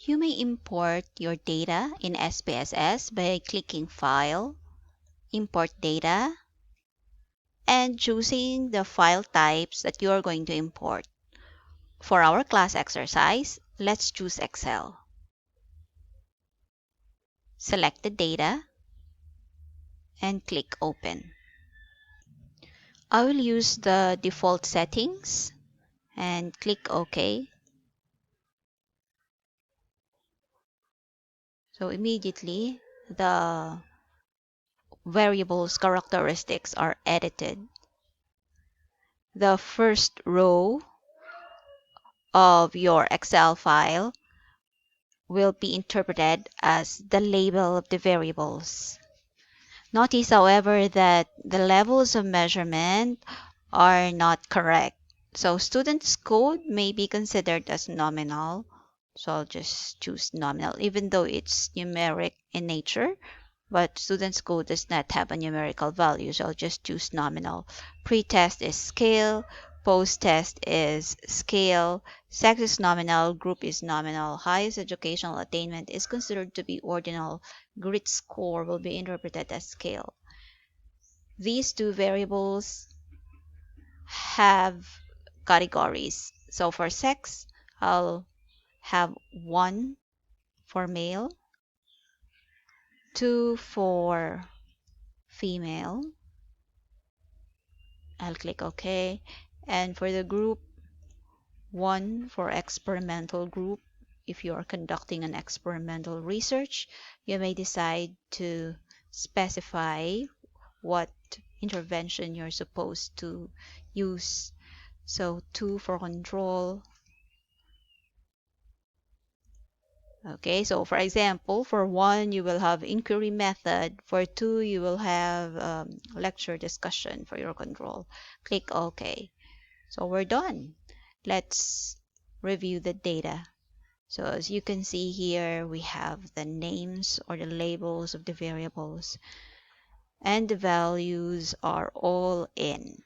You may import your data in SPSS by clicking File, Import Data, and choosing the file types that you are going to import. For our class exercise, let's choose Excel. Select the data and click Open. I will use the default settings and click OK. So immediately, the variables characteristics are edited. The first row of your Excel file will be interpreted as the label of the variables. Notice, however, that the levels of measurement are not correct. So student's code may be considered as nominal. So I'll just choose nominal, even though it's numeric in nature. But student's code does not have a numerical value, so I'll just choose nominal. Pre-test is scale, post-test is scale, sex is nominal, group is nominal, highest educational attainment is considered to be ordinal, grit score will be interpreted as scale. These two variables have categories. So for sex, I'll have 1 for male, 2 for female. I'll click OK. And for the group, 1 for experimental group. If you are conducting an experimental research, you may decide to specify what intervention you're supposed to use. So 2 for control. Okay, so for example, for 1, you will have inquiry method. For 2, you will have lecture discussion for your control. Click OK. So we're done. Let's review the data. So as you can see here, we have the names or the labels of the variables, and the values are all in.